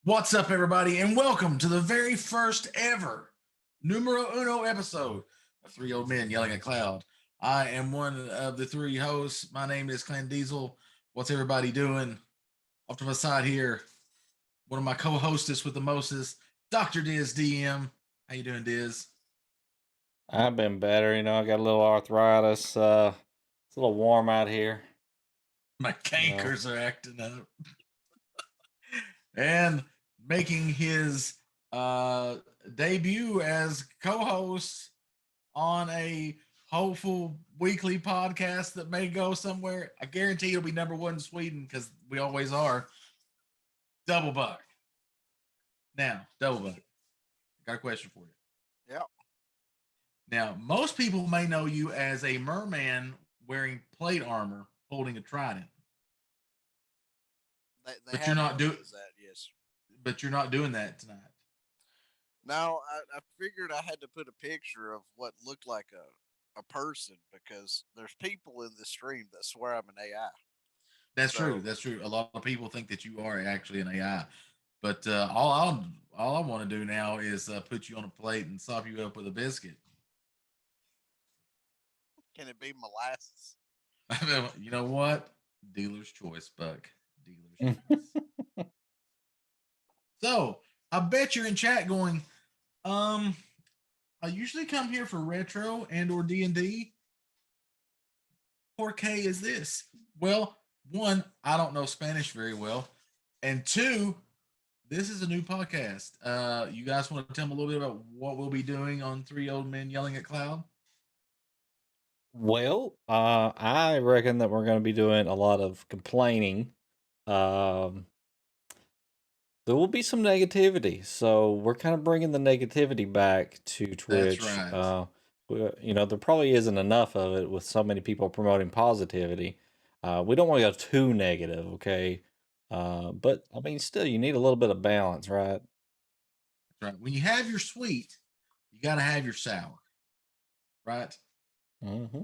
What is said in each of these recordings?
What's up, everybody, and welcome to the very first ever numero uno episode of Three Old Men Yelling at Cloud. I am one of the three hosts. My name is Clan Diesel. What's everybody doing? Off to my side here, one of my co-hostess with the mostest, Dr. Diz DM. How you doing, Diz? I've been better, I got a little arthritis. It's a little warm out here, My you know. cankers are acting up. And making his uh, debut as co-host on a hopeful weekly podcast that may go somewhere. I guarantee it'll be number one in Sweden because we always are. Double Buck. Now, Double Buck, I got a question for you. Yeah, Now, most people may know you as a merman wearing plate armor holding a trident, they but you're have not known me doing. as that. Yes. But you're not doing that tonight. Now I figured I had to put a picture of what looked like a person because there's people in the stream that swear I'm an AI. That's true. So That's true. A lot of people think that you are actually an AI. But all I want to do now is put you on a plate and sop you up with a biscuit. can it be molasses? You know what? Dealer's choice, Buck. Dealer's choice. So I bet you're in chat going, um, I usually come here for retro and or D&D. Por qué is this? Well, one, I don't know Spanish very well. And two, this is a new podcast. You guys want to tell me a little bit about what we'll be doing on Three Old Men Yelling at Cloud? Well, I reckon that we're going to be doing a lot of complaining. Um, there will be some negativity, so we're kind of bringing the negativity back to That's Twitch. right. There probably isn't enough of it with so many people promoting positivity. We don't want to go too negative, okay? But I mean, still, you need a little bit of balance, right? That's right. When you have your sweet, you got to have your sour, right? Mm-hmm.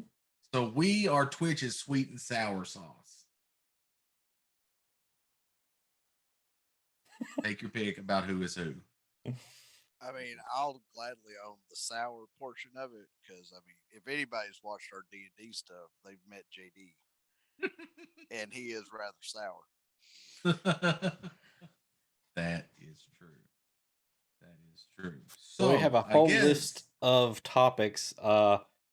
So we are Twitch's sweet and sour sauce. Take your pick about who is who. I mean, I'll gladly own the sour portion of it because I mean, if anybody's watched our D&D stuff, they've met JD, and he is rather sour. That is true. That is true. So we have So a I whole guess list of topics,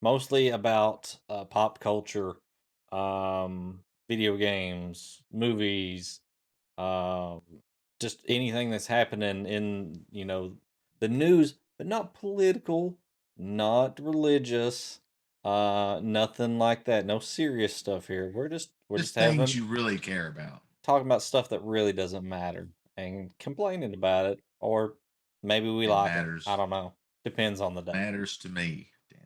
mostly about pop culture, video games, movies, um, just anything that's happening in the news, but not political, not religious, nothing like that. No serious stuff here. We're just just things having you really care about. talking about stuff that really doesn't matter and complaining about it, or maybe we It like it. I matters. don't know. Depends on the It day. matters to me. Damn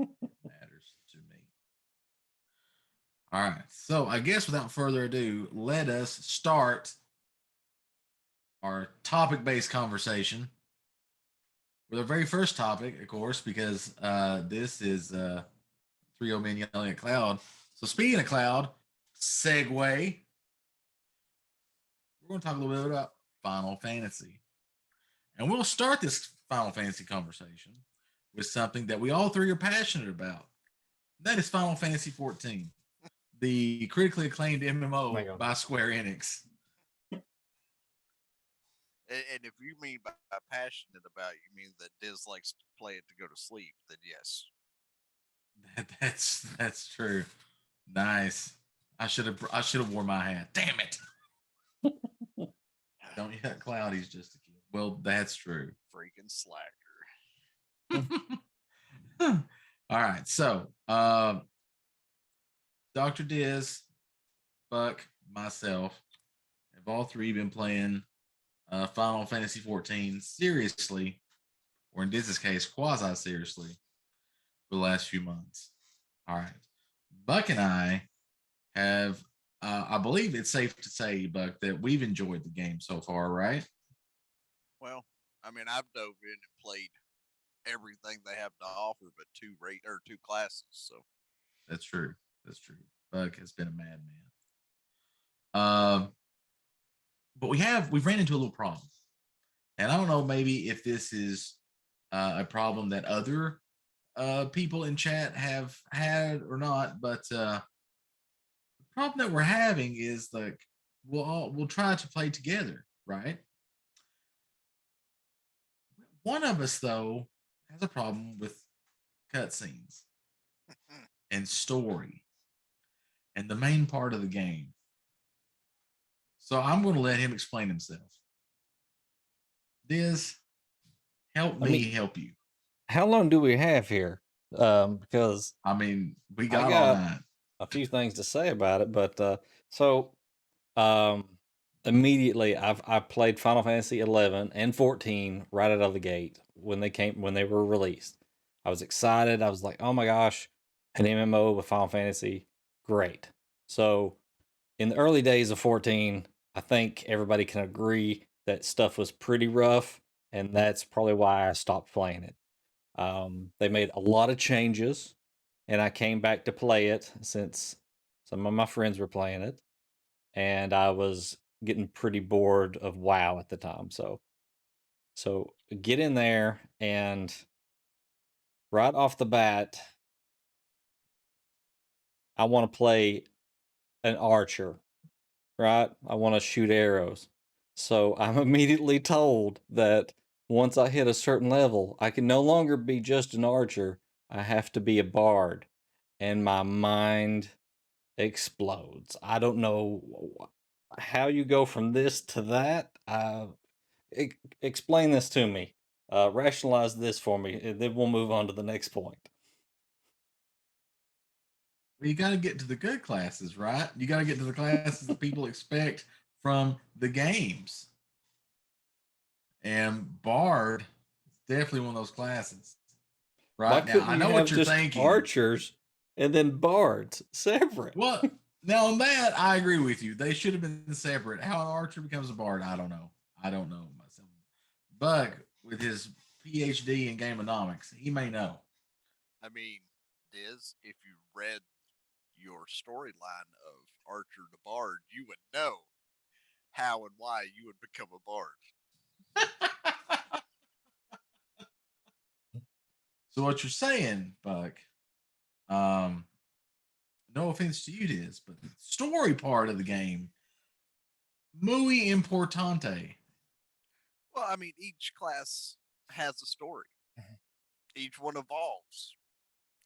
it. It matters to me. All right. So I guess without further ado, let us start our topic based conversation with our very first topic, of course, because this is Three Old Men Yelling at Cloud. So speaking of Cloud, segue, we're going to talk a little bit about Final Fantasy. And we'll start this Final Fantasy conversation with something that we all three are passionate about. That is Final Fantasy 14, the critically acclaimed Oh my MMO god. by Square Enix. And if you mean by passionate about, you mean that Diz likes to play it to go to sleep, then yes. That's true. Nice. I should have wore my hat. Damn it. Don't yet Cloudy's just a kid. Well, that's true. Freaking slacker. All right. So Dr. Diz, Buck, myself have all three been playing Final Fantasy 14 seriously, or in Diz's case, quasi seriously, for the last few months. All right. Buck and I have, I believe it's safe to say, Buck, that we've enjoyed the game so far, right? Well, I mean, I've dove in and played everything they have to offer, but two classes. So That's true. That's true. Buck has been a madman. Um, but we've ran into a little problem, and I don't know maybe if this is a problem that other people in chat have had or not, but the problem that we're having is like we'll try to play together, right? One of us though has a problem with cutscenes and story and the main part of the game. So I'm going to let him explain himself. Diz, help I mean, me help you. how long do we have here? Because I mean, we I got all got night. a few things to say about it, but so um immediately I played Final Fantasy 11 and 14 right out of the gate when they were released. I was excited. I was like, "Oh my gosh, an MMO with Final Fantasy, great." So, in the early days of 14, I think everybody can agree that stuff was pretty rough, and that's probably why I stopped playing it. They made a lot of changes, and I came back to play it since some of my friends were playing it, and I was getting pretty bored of WoW at the time. So get in there, and right off the bat, I want to play an archer, right? I want to shoot arrows. So I'm immediately told that once I hit a certain level, I can no longer be just an archer. I have to be a bard. And my mind explodes. I don't know how you go from this to that. Explain this to me. Rationalize this for me, and then we'll move on to the next point. Well, you got to get to the good classes, right? You got to get to the classes that people expect from the games. And Bard is definitely one of those classes. Why Right now, couldn't I you know have what you're just thinking. archers and then bards separate? Well, now on that, I agree with you. They should have been separate. How an archer becomes a bard, I don't know. I don't know myself. Bug, with his PhD in gameonomics, he may know. I mean, Diz, if you read your storyline of Archer to Bard, you would know how and why you would become a Bard. So what you're saying, Buck, um, no offense to you, Diz, but the story part of the game, muy importante. Well, I mean, each class has a story. Each one evolves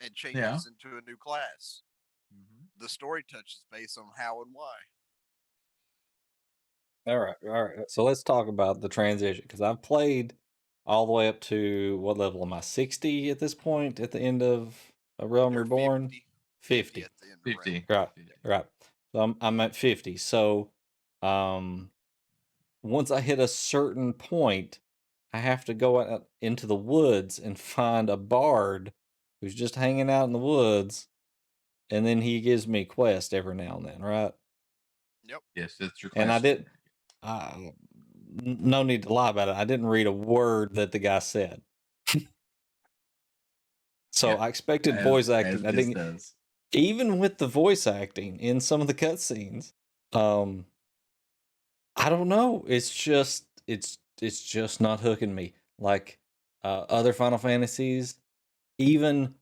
and Yeah. changes into a new class. Mm-hmm. The story touches base on how and why. All right. So let's talk about the transition because I've played all the way up to what level am I? 60 at this point at the end of A Realm You're Reborn? 50. at the end of the 50. Right. 50. Right. So I'm at 50. So um once I hit a certain point, I have to go out into the woods and find a bard who's just hanging out in the woods, and then he gives me quest every now and then, right? Yep. Yes, that's your class. And I did. No need to lie about it. I didn't read a word that the guy said. So Yeah, I expected as, voice as acting. I this didn't. does. Even with the voice acting in some of the cutscenes, I don't know. It's just not hooking me like other Final Fantasies, even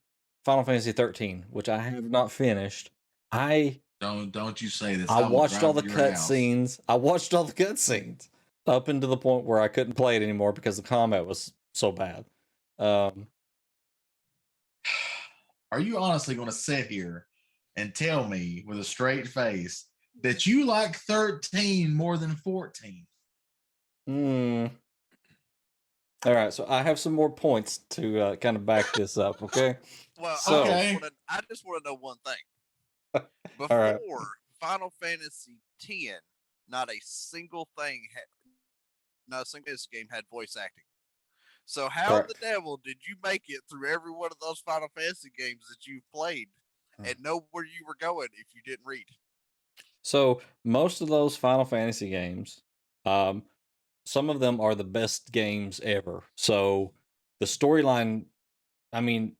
Final Fantasy 13, which I have not finished. Don't you say this. I I will watched all drive the to your house. cutscenes. I watched all the cutscenes up into the point where I couldn't play it anymore because the combat was so bad. Are you honestly going to sit here and tell me with a straight face that you like 13 more than 14? All right, so I have some more points to kind of back this up. Okay. Well, So- I just want to know one thing. Before right. Final Fantasy X, not a single thing not a single game had voice acting. So how Correct. the devil did you make it through every one of those Final Fantasy games that you've played and know where you were going if you didn't read? So most of those Final Fantasy games, some of them are the best games ever. So the storyline, I mean,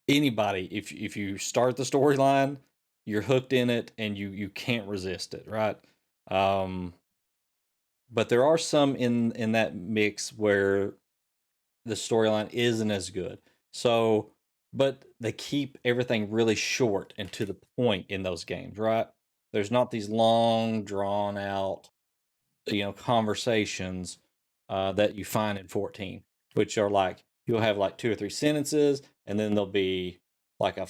anybody, if you start the storyline, you're hooked in it and you can't resist it, right? but there are some in that mix where the storyline isn't as good. So, but they keep everything really short and to the point in those games, right? There's not these long, drawn out, conversations that you find in 14, which are like you'll have like 2 or 3 sentences, and then there'll be like a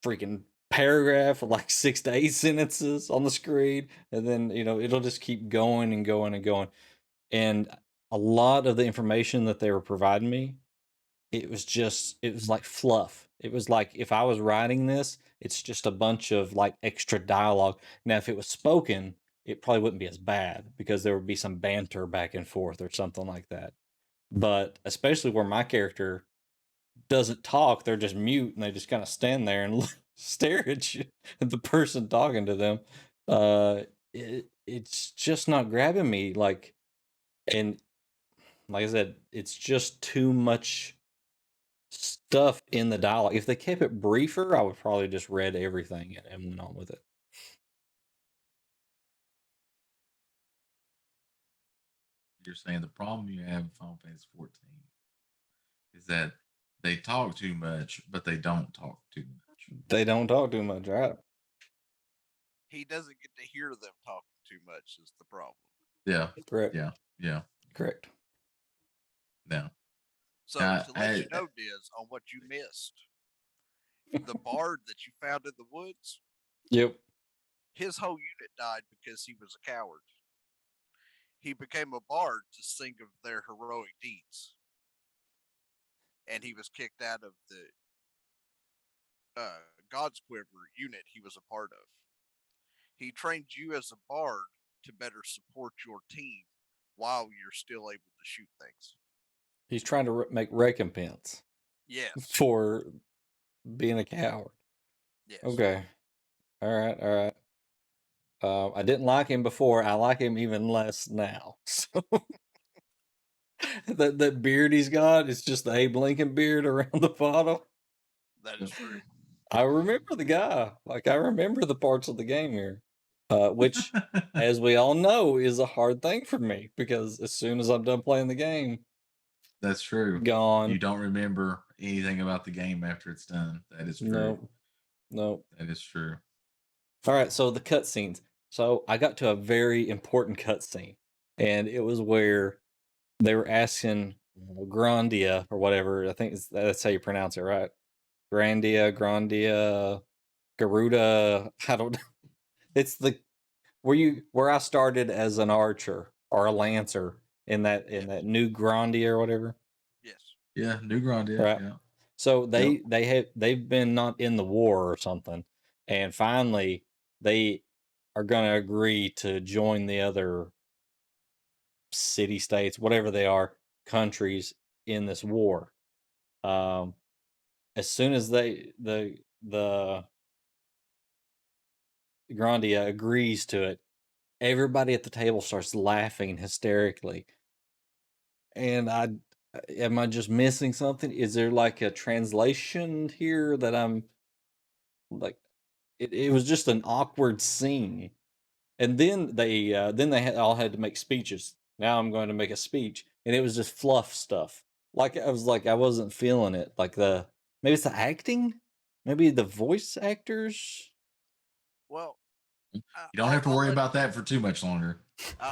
freaking paragraph of like 6 to 8 sentences on the screen, and then it'll just keep going and going and going. And a lot of the information that they were providing me, it was like fluff. It was like if I was writing this, it's just a bunch of like extra dialogue. Now, if it was spoken, it probably wouldn't be as bad because there would be some banter back and forth or something like that. But especially where my character doesn't talk, they're just mute and they just kind of stand there and stare at you, at the person talking to them. It's just not grabbing me. And like I said, it's just too much stuff in the dialogue. If they kept it briefer, I would probably just read everything and went on with it. You're saying the problem you have with Final Fantasy 14 is that they talk too much, but they don't talk too much. They don't talk too much, right? He doesn't get to hear them talking too much is the problem. Yeah. Correct. Yeah. Correct. Yeah. So to let you know, Diz, on what you missed, the bard that you found in the woods, Yep. his whole unit died because he was a coward. He became a bard to sing of their heroic deeds, and he was kicked out of the God's Quiver unit he was a part of. He trained you as a bard to better support your team while you're still able to shoot things. He's trying to make recompense. Yes. For being a coward. Yes. Okay. All right. I didn't like him before. I like him even less now. So that beard he's got is just the Abe Lincoln beard around the bottom. That is true. I remember the guy. Like I remember the parts of the game here. Which, as we all know, is a hard thing for me because as soon as I'm done playing the game, that's true. Gone. You don't remember anything about the game after it's done. That is true. Nope. That is true. All right, so the cutscenes. So I got to a very important cutscene, and it was where they were asking Grandia or whatever. I think that's how you pronounce it, right? Grandia, Garuda. I don't know. It's where I started as an archer or a lancer in that new Grandia or whatever. Yes. Yeah, New Grandia. Right. Yeah. So they've been not in the war or something, and finally they are going to agree to join the other city states, whatever they are, countries in this war. As soon as the Grandia agrees to it, everybody at the table starts laughing hysterically. And am I just missing something? Is there like a translation here that I'm like? It was just an awkward scene, and then they all had to make speeches. Now I'm going to make a speech, and it was just fluff stuff. Like I wasn't feeling it. Like maybe it's the acting, maybe the voice actors. Well, you don't have to worry about that for too much longer.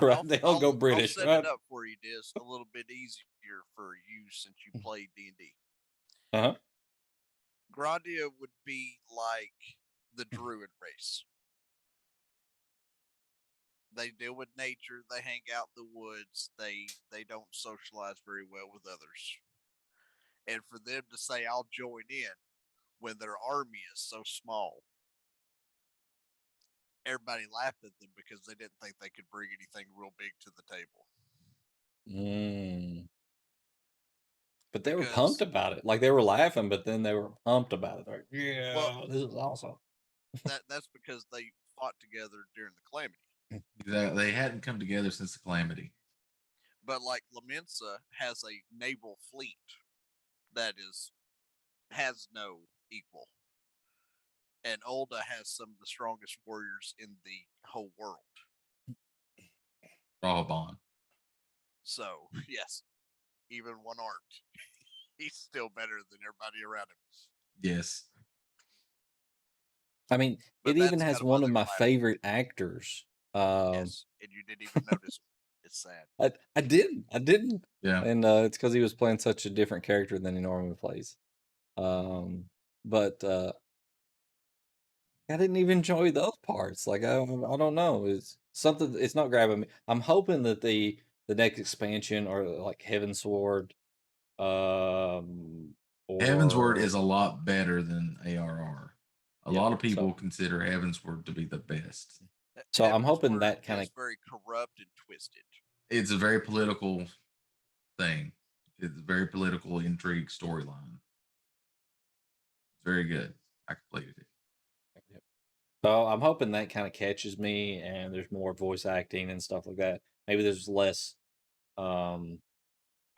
Right? They all go British. I'll set it up for you, Diz, a little bit easier for you since you played D&D. Uh-huh. Grandia would be like the druid race. They deal with nature. They hang out in the woods. They don't socialize very well with others. And for them to say, "I'll join in," when their army is so small, everybody laughed at them because they didn't think they could bring anything real big to the table. But they were pumped about it. Like they were laughing, but then they were pumped about it. Like, yeah, well, this is awesome. That's because they fought together during the Calamity. Exactly. They hadn't come together since the Calamity. But like Lamensa has a naval fleet that has no equal. And Ul'dah has some of the strongest warriors in the whole world. Rahaban. So yes, even one armed, he's still better than everybody around him. Yes. I mean, But it even that's kind has of why one of they're my laughing. favorite actors. Yes, and you didn't even notice him. It's sad. I didn't, Yeah. and it's because he was playing such a different character than he normally plays. But I didn't even enjoy those parts. Like I don't know, it's something. It's not grabbing me. I'm hoping that the next expansion or like Heaven Sword, um, Heaven's Word or is a lot better than ARR. A yeah. lot of people So consider Heaven's Word to be the best. so I'm Heaven's hoping Word that kind of is very corrupt and twisted. It's a very political thing. It's a very political intrigue storyline. It's very good. I completed it. so I'm hoping that kind of catches me, and there's more voice acting and stuff like that. Maybe there's less. Um,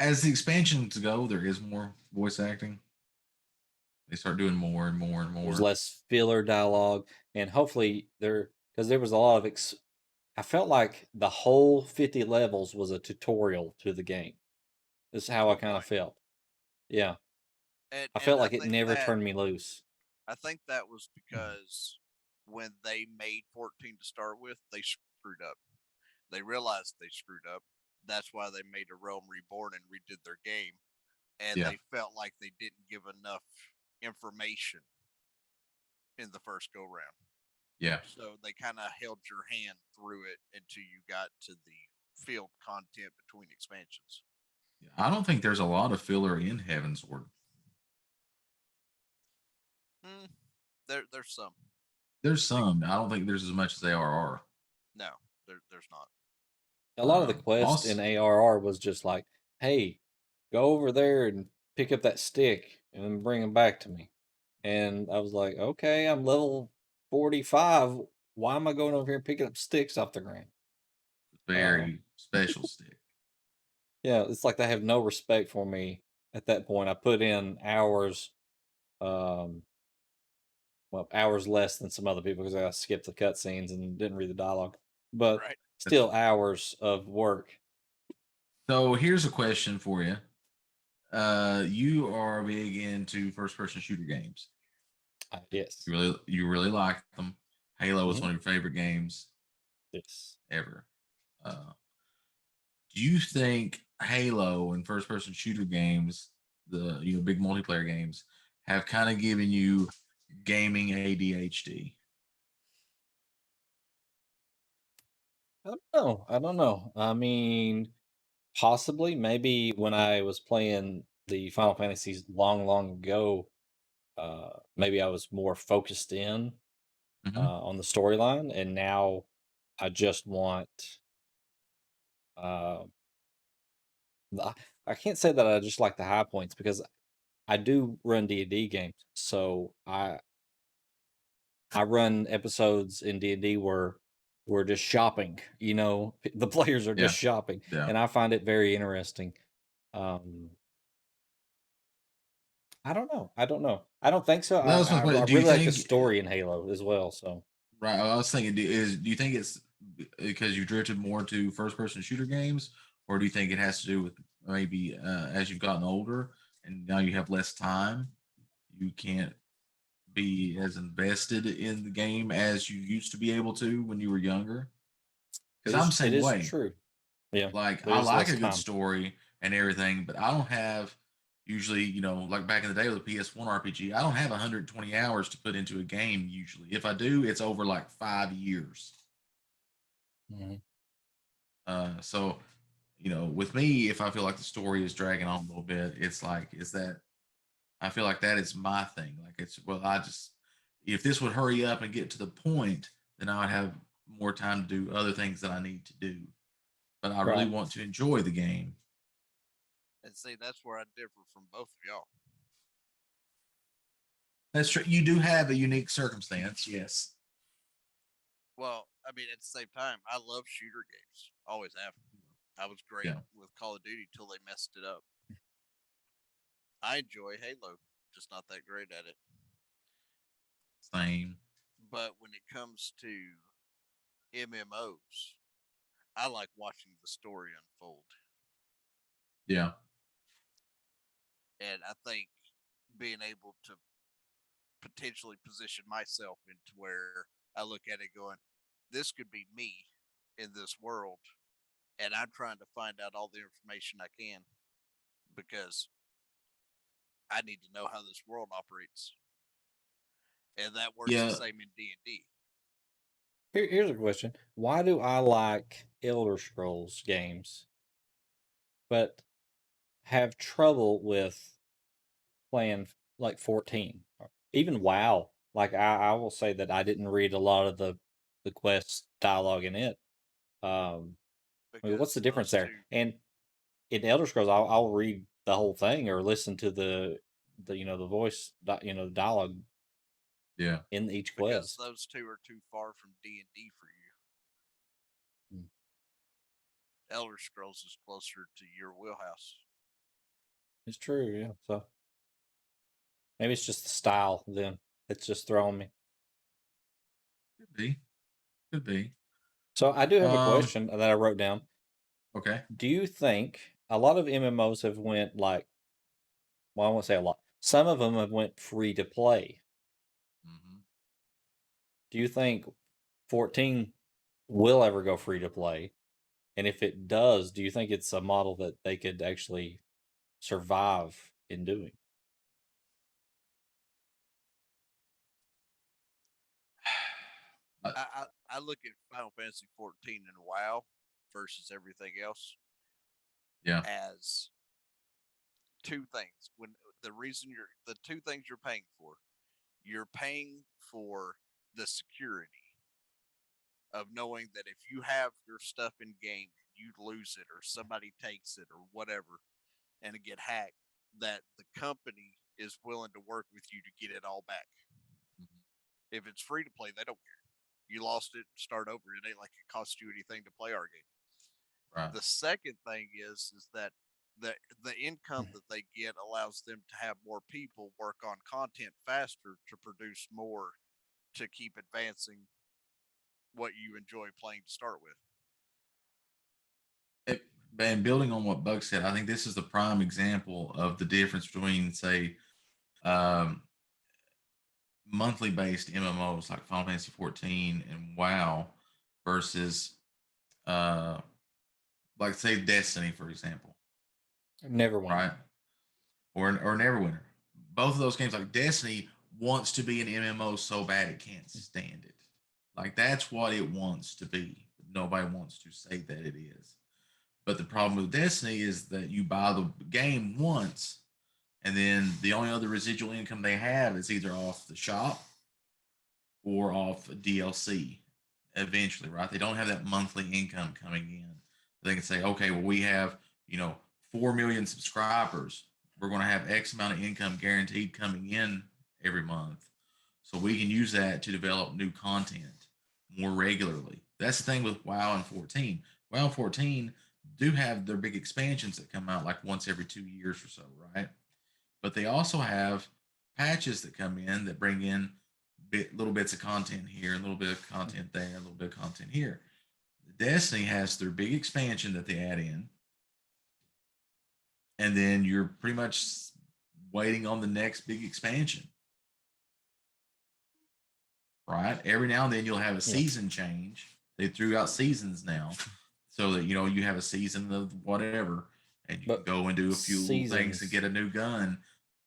As the expansions go, there is more voice acting. They start doing more and more and There's more. less filler dialogue, and hopefully because there was a lot of I felt like the whole 50 levels was a tutorial to the game. This is how To I a kind of point. felt. Yeah, I And felt like it never turned me loose. I think that was because when they made 14 to start with, they screwed up. They realized they screwed up. That's why they made a Realm Reborn and redid their game. And Yeah. they felt like they didn't give enough information in the first go round. Yeah. So they kind of held your hand through it until you got to the field content between expansions. I don't think there's a lot of filler in Heaven's Word. There's some. There's some. I don't think there's as much as ARR. No, there's not. A lot of the quest in Also, ARR was just like, "Hey, go over there and pick up that stick and then bring him back to me." And I was like, "Okay, I'm level 45. Why am I going over here and picking up sticks off the ground?" Uh, very special stick. yeah, it's like they have no respect for me at that point. I put in hours, um, well, hours less than some other people because I skipped the cutscenes and didn't read the dialogue, but Right. still hours of work. So here's a question for you. You are big into first person shooter games. Yes. You really like them. Halo is Mhm. one of your favorite games Yes. ever. Uh, do you think Halo and first person shooter games, the big multiplayer games, have kind of given you gaming ADHD? I don't know. I don't know. I mean, possibly, maybe when I was playing the Final Fantasies long, long ago, maybe I was more focused in Hmm. on the storyline, and now I just want. Uh, I can't say that I just like the high points because I do run D&D games, so I run episodes in D&D where we're just shopping. The players are Yeah, just shopping, yeah. and I find it very interesting. Um, I don't know. I don't know. I don't think so. That was my I question. Do you really like the think story in Halo as well. So right? I was thinking, do you think it's because you drifted more to first person shooter games, or do you think it has to do with maybe as you've gotten older and now you have less time, you can't be as invested in the game as you used to be able to when you were younger? Because I'm the it same is way. true. Yeah, Like there I is like less a good time. story and everything, but I don't have usually, like back in the day with the PS1 RPG, I don't have 120 hours to put into a game usually. If I do, it's over like 5 years. Mhm. So, with me, if I feel like the story is dragging on a little bit, it's like, is that I feel like that is my thing. Like if this would hurry up and get to the point, then I would have more time to do other things that I need to do. But I really Right. want to enjoy the game. And see, that's where I differ from both of y'all. That's true. You do have a unique circumstance, yes. Well, I mean, at the same time, I love shooter games. Always have. I was great Yeah, with Call of Duty till they messed it up. I enjoy Halo, just not that great at it. same. But when it comes to MMOs, I like watching the story unfold. Yeah. And I think being able to potentially position myself into where I look at it going, this could be me in this world. And I'm trying to find out all the information I can because I need to know how this world operates. And that works the Yeah. same in D&D. Here's a question. Why do I like Elder Scrolls games, but have trouble with playing like 14? Even WoW. Like I will say that I didn't read a lot of the quest dialogue in it. I mean, what's the Because difference those there? two, And in Elder Scrolls, I'll read the whole thing or listen to the the voice the dialogue Yeah. in each because quest. those two are too far from D&D for you. Mm. Elder Scrolls is closer to your wheelhouse. It's true, yeah. So maybe it's just the style then. It's just throwing me. Could be. Could be. So I do have a Um. question that I wrote down. Okay. Do you think a lot of MMOs have went like, well, I won't say a lot. Some of them have went free to play. Hmm. Do you think 14 will ever go free to play? And if it does, do you think it's a model that they could actually survive in doing? I look at Final Fantasy 14 and WoW versus everything else Yeah. as two things. When the reason the two things you're paying for the security of knowing that if you have your stuff in game and you lose it or somebody takes it or whatever and it get hacked, that the company is willing to work with you to get it all back. Mhm. If it's free to play, they don't care. You lost it, start over. It ain't like it costs you anything to play our game. Right. The second thing is that the income that they get allows them to have more people work on content faster to produce more to keep advancing what you enjoy playing to start with. And building on what Buck said, I think this is the prime example of the difference between, say, um, monthly based MMOs like Final Fantasy 14 and WoW versus, uh, like, say, Destiny, for example, Neverwinter. right? Or Neverwinter. Both of those games, like Destiny, wants to be an MMO so bad it can't stand it. Like, that's what it wants to be. But nobody wants to say that it is. But the problem with Destiny is that you buy the game once, and then the only other residual income they have is either off the shop or off DLC eventually, right? They don't have that monthly income coming in. They can say, okay, well, we have, 4 million subscribers. We're going to have X amount of income guaranteed coming in every month. So we can use that to develop new content more regularly. That's the thing with WoW and 14. WoW and 14 do have their big expansions that come out like once every 2 years or so, right? But they also have patches that come in that bring in little bits of content here, a little bit of content there, a little bit of content here. Destiny has their big expansion that they add in, and then you're pretty much waiting on the next big expansion, right? Every now and then you'll have a Yeah. season change. They threw out seasons now, so that you have a season of whatever, and you But can go and do a few little things and seasons, get a new gun.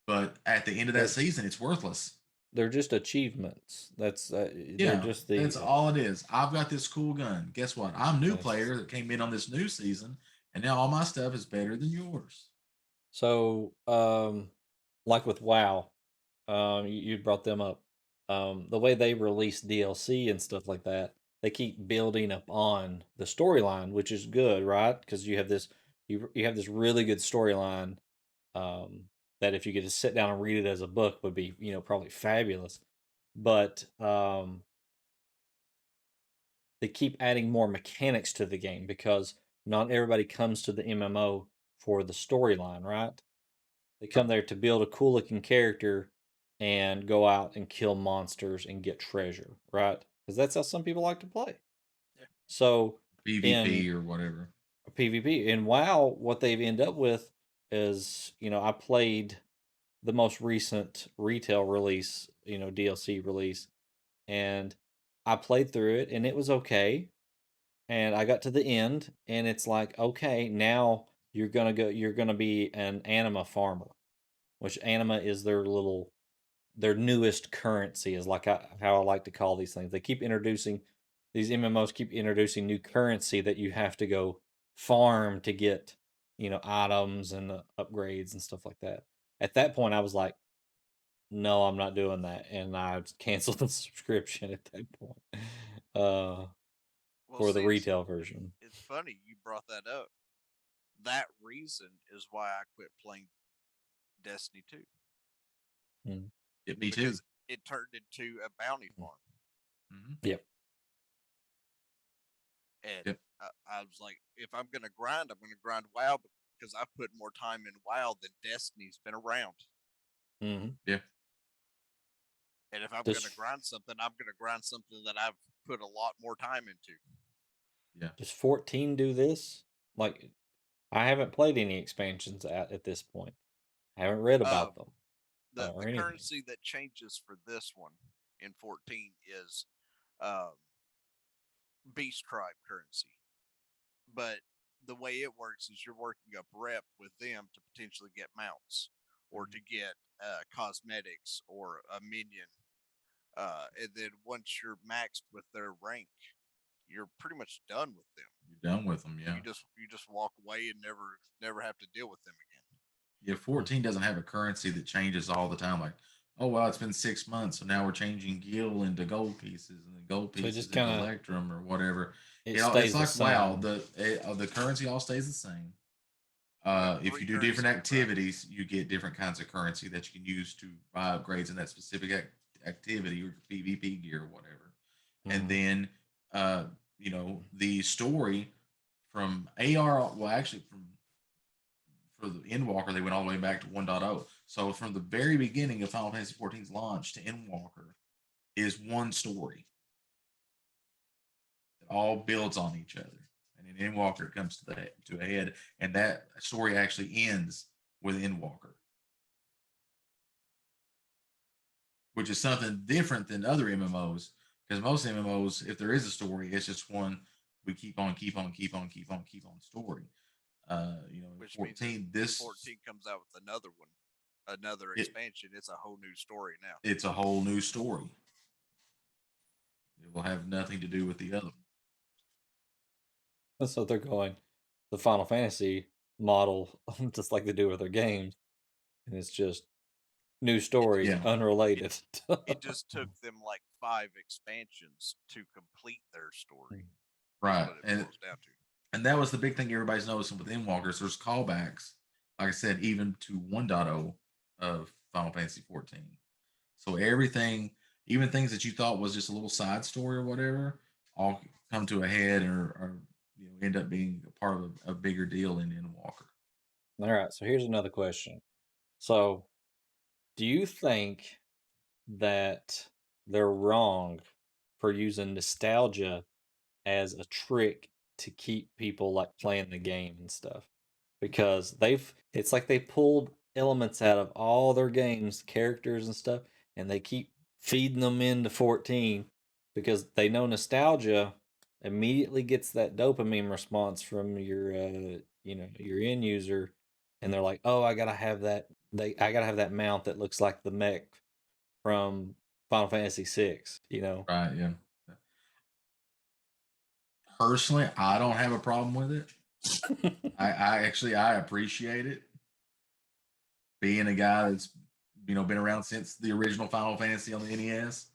But at the end of that they're season, it's worthless. they're just achievements. They're Yeah, just that's the all it is. I've got this cool gun. Guess what? I'm a new yes. player that came in on this new season, and now all my stuff is better than yours. So like with WoW, you brought them up. The way they release DLC and stuff like that, they keep building up on the storyline, which is good, right? Because you have this really good storyline um, that if you could just sit down and read it as a book would be probably fabulous. But they keep adding more mechanics to the game because not everybody comes to the MMO for the storyline, right? They come there to build a cool looking character and go out and kill monsters and get treasure, right? Because that's how some people like to play. Yeah. So PvP or whatever. PvP. And WoW, what they've ended up with is, I played the most recent retail release, DLC release, and I played through it and it was okay. And I got to the end and it's like, okay, now you're gonna be an anima farmer, which anima is their newest currency is like how I like to call these things. They keep introducing these MMOs keep introducing new currency that you have to go farm to get, items and upgrades and stuff like that. At that point, I was like, no, I'm not doing that, and I canceled the subscription at that point Well, for the see, retail version. it's funny you brought that up. That reason is why I quit playing Destiny 2 Mm. Me too. because it turned into a bounty farm, Yep. and Yep. I was like, if I'm gonna grind, I'm gonna grind WoW because I've put more time in WoW than Destiny's been around. hmm Yeah. And if I'm This- gonna grind something, I'm gonna grind something that I've put a lot more time into. Yeah. Does 14 do this? Like, I haven't played any expansions at this point. I haven't read about them. The or anything. currency that changes for this one in 14 is um, Beast Tribe currency. But the way it works is you're working up rep with them to potentially get mounts or to get cosmetics or a minion. And then once you're maxed with their rank, you're pretty much done with them. You're done with them. Yeah. You just walk away and never have to deal with them again. Yeah. 14 doesn't have a currency that changes all the time. Like, oh well, it's been 6 months, so now we're changing gil into gold pieces, and the gold So it pieces just into kinda- electrum or whatever. It It's stays like the WoW. same. The currency all stays the same. If Three you do currencies, different right? activities, you get different kinds of currency that you can use to buy upgrades in that specific activity or PvP gear or whatever. And Mhm. then, the story from AR, well, actually, for the Endwalker, they went all the way back to 1.0. So from the very beginning of Final Fantasy 14's launch to Endwalker is one story that all builds on each other. And in Endwalker, it comes to a head, and that story actually ends with Endwalker, which is something different than other MMOs. Because most MMOs, if there is a story, it's just one we keep on story. Which 14, means this 14 comes out with another one, another It- expansion. It's a whole new story now. it's a whole new story. It will have nothing to do with the other. So they're going the Final Fantasy model, just like they do with their games, and it's just new stories, Yeah. unrelated. It just took them like 5 expansions to complete their story. Right. What it And boils down to. and that was the big thing everybody's noticing with Endwalkers. There's callbacks, like I said, even to 1.0 of Final Fantasy 14. So everything, even things that you thought was just a little side story or whatever, all come to a head or end up being a part of a bigger deal in Endwalker. All right, so here's another question. So, do you think that they're wrong for using nostalgia as a trick to keep people like playing the game and stuff? Because it's like they pulled elements out of all their games, characters and stuff, and they keep feeding them into 14 because they know nostalgia immediately gets that dopamine response from your end user, and they're like, oh, I gotta have that mount that looks like the mech from Final Fantasy 6, Right. Yeah. Personally, I don't have a problem with it. I appreciate it. Being a guy that's been around since the original Final Fantasy on the NES.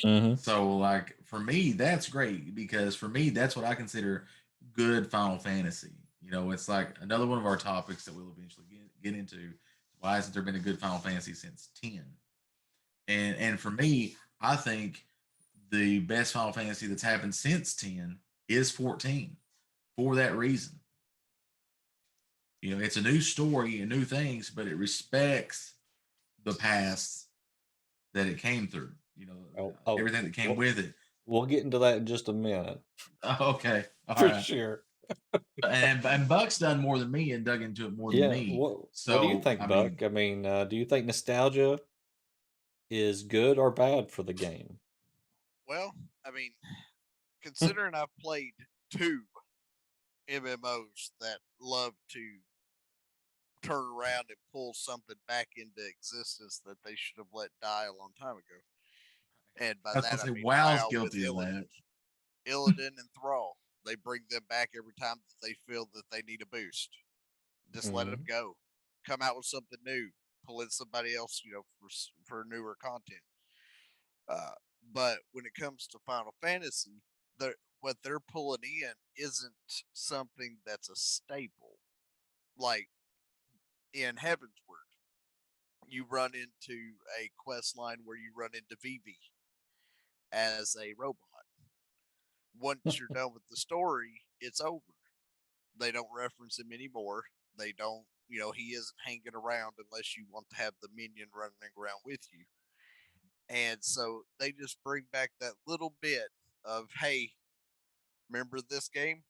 Mm-hmm. So like for me, that's great because for me, that's what I consider good Final Fantasy. It's like another one of our topics that we'll eventually get into. Why hasn't there been a good Final Fantasy since 10? And for me, I think the best Final Fantasy that's happened since 10 is 14 for that reason. It's a new story and new things, but it respects the past that it came through. Oh, Everything that came with it. We'll get into that in just a minute Okay, all for right. sure. And Buck's done more than me and dug into it more than Yeah. me. What do you So think, I Buck? mean, I mean, do you think nostalgia is good or bad for the game? Well, I mean, considering I've played 2 MMOs that love to turn around and pull something back into existence that they should have let die a long time ago. And by I was that gonna I say mean WoW's WoW with guilty of that. Illidan and Thrall. They bring them back every time that they feel that they need a boost. Just let them Mhm. go. Come out with something new. Pull in somebody else, for newer content. Uh, but when it comes to Final Fantasy, what they're pulling in isn't something that's a staple. Like in Heavensward, you run into a quest line where you run into Vivi as a robot. Once you're done with the story, it's over. They don't reference him anymore. They don't, he isn't hanging around unless you want to have the minion running around with you. And so they just bring back that little bit of, hey, remember this game?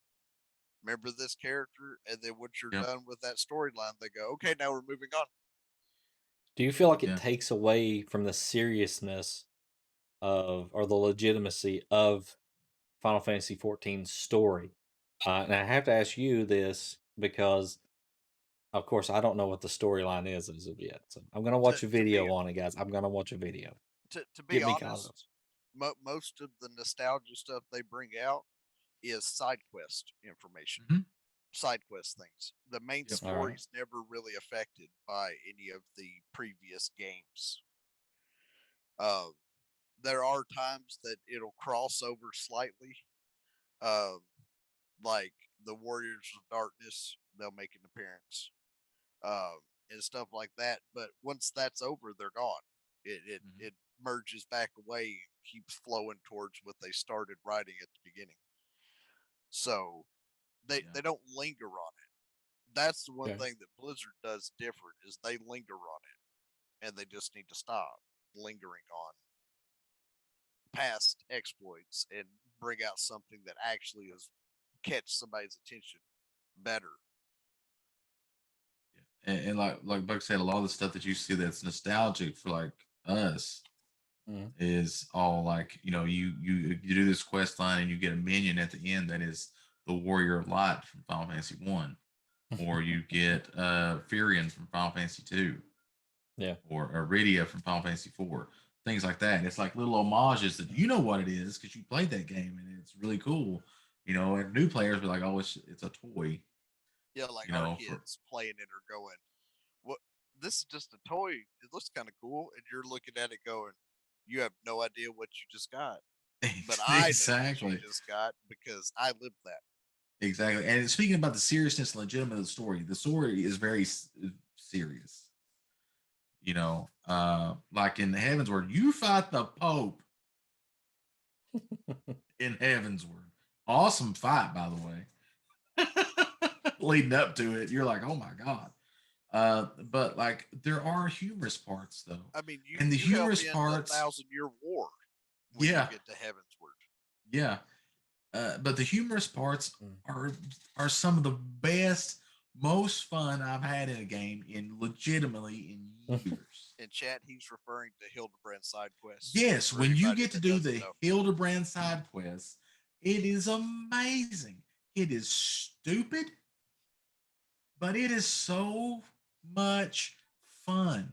Remember this character? And then once you're Yep. done with that storyline, they go, okay, now we're moving on. Do you feel like it Yeah. takes away from the seriousness of or the legitimacy of Final Fantasy 14's story? And I have to ask you this because, of course, I don't know what the storyline is as of yet. So I'm gonna To watch a to be video on it, guys. I'm gonna watch a video. to be Get me caught up. honest, most of the nostalgia stuff they bring out is side quest information, Mhm. side quest things. The main Yep. All right. story's never really affected by any of the previous games. Um, there are times that it'll cross over slightly. Um, like the Warriors of Darkness, they'll make an appearance, and stuff like that. But once that's over, they're gone. Mhm. It merges back away and keeps flowing towards what they started writing at the beginning. So Yeah. they don't linger on it. That's the one Okay. thing that Blizzard does different is they linger on it, and they just need to stop lingering on past exploits and bring out something that actually is catch somebody's attention better. And like Buck said, a lot of the stuff that you see that's nostalgic for like us Mhm. is all like you do this quest line and you get a minion at the end that is the warrior of light from Final Fantasy 1, or you get Furion from Final Fantasy 2, Yeah. or Iridia from Final Fantasy 4, things like that. It's like little homages that you know what it is because you played that game and it's really cool. And new players be like, oh, it's a toy. Yeah, like You our know, for kids playing it are going, "What? This is just a toy. It looks kind of cool," and you're looking at it going, "You have no idea what you just got." But I know what you exactly. just got because I lived that. Exactly. And speaking about the seriousness and legitimacy of the story is very serious. Like in the Heavens Word, you fight the Pope in Heavens Word. Awesome fight, by the way. Leading up to it, you're like, oh my God. But like there are humorous parts though. I mean, And the you help humorous end the parts, 1,000-Year War when you yeah, get to Heavensward. yeah. But the humorous parts Mm. are some of the best, most fun I've had in a game in legitimately in years. In chat, he's referring to Hildebrand side quests Yes, for when you anybody get to that do doesn't the know. Hildebrand side quest, it is amazing. It is stupid, but it is so much fun.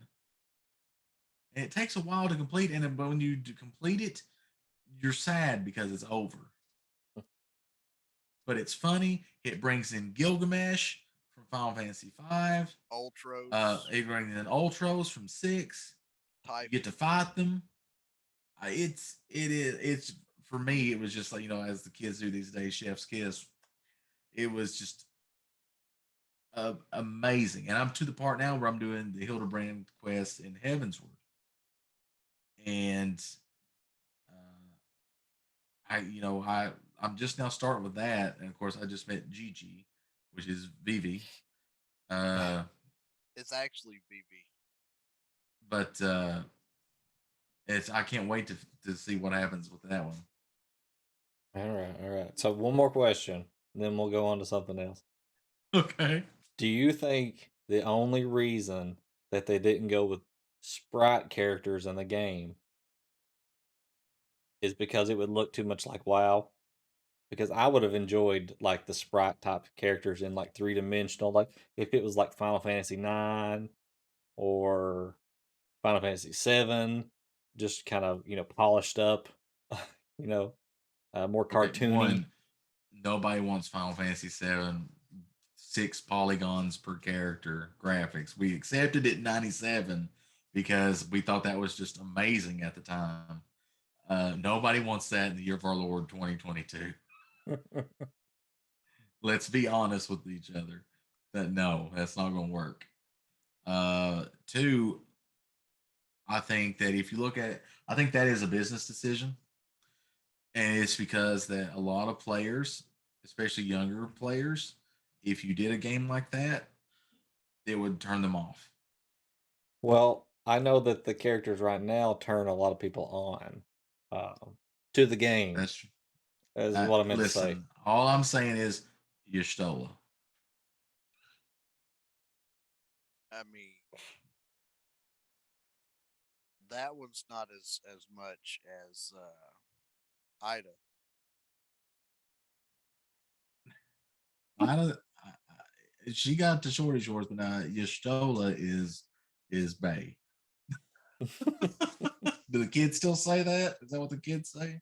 And it takes a while to complete, and but when you complete it, you're sad because it's over. But it's funny. It brings in Gilgamesh from Final Fantasy V. Ultros, It brings in Ultros from 6. You get to Typhon. fight them. It's for me. It was just like as the kids do these days, Chef's Kiss. It was just amazing, and I'm to the part now where I'm doing the Hildebrand quest in Heavensward, and I'm just now starting with that, and of course I just met Gigi, which is Vivi. Uh, It's actually VV. but I can't wait to see what happens with that one. All right. So one more question, then we'll go on to something else. Okay. Do you think the only reason that they didn't go with sprite characters in the game is because it would look too much like WoW? Because I would have enjoyed like the sprite type characters in like 3 dimensional, like if it was like Final Fantasy 9 or Final Fantasy 7, just kind of, polished up, you know, more Okay. cartoony. One, nobody wants Final Fantasy 7 6 polygons per character graphics. We accepted it in 97 because we thought that was just amazing at the time. Nobody wants that in the year of our Lord 2022. Let's be honest with each other. That no, that's not going to work. Two, I think that if you look at, I think that is a business decision, and it's because that a lot of players, especially younger players, if you did a game like that, it would turn them off. Well, I know that the characters right now turn a lot of people on to the game, That's is what I meant to say. listen. All I'm saying is Yestola. I mean, that one's not as much as Ida. I don't. She got the shorty shorts, but Yestola is Bay. Do the kids still say that? Is that what the kids say?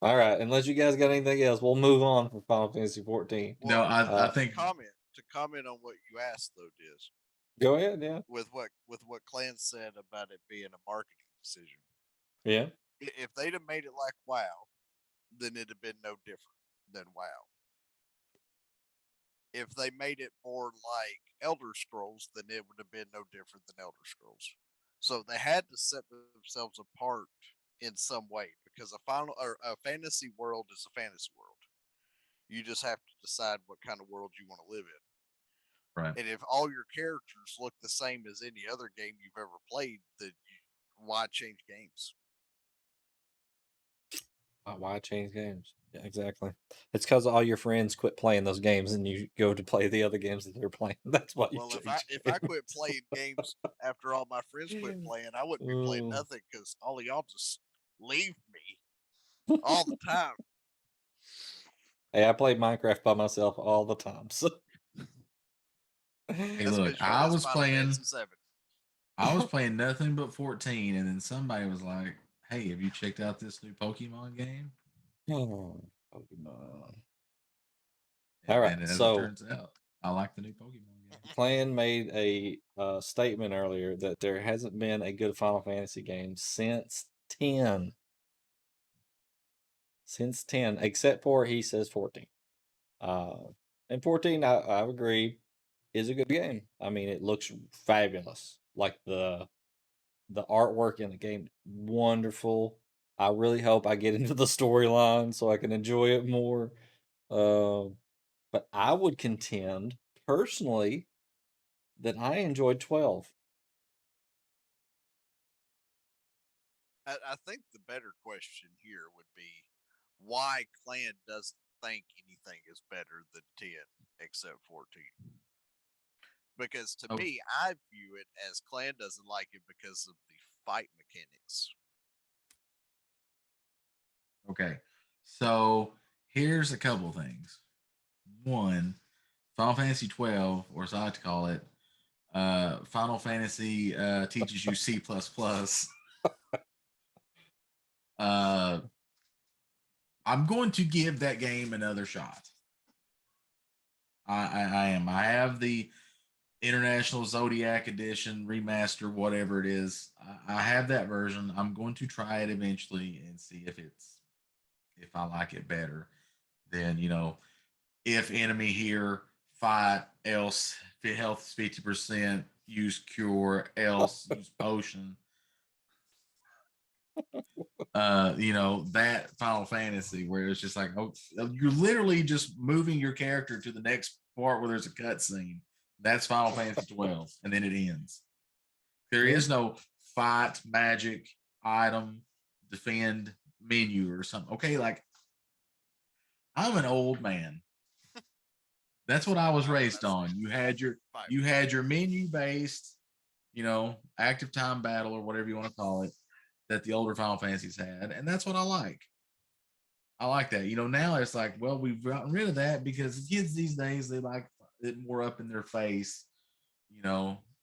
All right, unless you guys got anything else, we'll move on from Final Fantasy 14. No, Well, I Uh, think to comment on what you asked though, Diz, Go ahead, yeah. with what Clan said about it being a marketing decision. Yeah. If they'd have made it like WoW, then it'd have been no different than WoW. If they made it more like Elder Scrolls, then it would have been no different than Elder Scrolls. So they had to set themselves apart in some way because a fantasy world is a fantasy world. You just have to decide what kind of world you want to live in. right. And if all your characters look the same as any other game you've ever played, then why change games? Why change games? Yeah, exactly. It's because all your friends quit playing those games and you go to play the other games that they're playing. That's why you Well, change if I quit games. playing games after all my friends quit playing, I wouldn't be playing Mm. nothing because all of y'all just leave me all the time. Hey, I play Minecraft by myself all the time. So Hey, That's look, because you miss Final Fantasy 7. I was playing nothing but 14, and then somebody was like, "Hey, have you checked out this new Pokemon game?" Oh, Pokemon. All And, right, and as it so turns out, I like the new Pokemon game. Clan made a statement earlier that there hasn't been a good Final Fantasy game since 10. Since 10, except for he says 14. And 14, I agree, is a good game. I mean, it looks fabulous. Like the artwork in the game, wonderful. I really hope I get into the storyline so I can enjoy it more. But I would contend personally that I enjoyed 12. I think the better question here would be why Clan doesn't think anything is better than 10 except 14. Because to Oh, me, I view it as Clan doesn't like it because of the fight mechanics. okay. So here's a couple things. One, Final Fantasy 12, or as I like to call it, Final Fantasy teaches you C++. uh, I'm going to give that game another shot. I am. I have the International Zodiac Edition remaster, whatever it is. I have that version. I'm going to try it eventually and see if I like it better. Then if enemy here, fight, else health is 50%, use cure, else use potion. That Final Fantasy where it's just like, oh, you're literally just moving your character to the next part where there's a cutscene. That's Final Fantasy 12, and then it ends. There Yeah. is no fight, magic, item, defend. menu or something. Okay, like I'm an old man. That's what I was Wow, raised that's on. five. You had your menu based, active time battle or whatever you want to call it that the older Final Fantasies had, and that's what I like. I like that. Now it's like, well, we've gotten rid of that because the kids these days they like it more up in their face,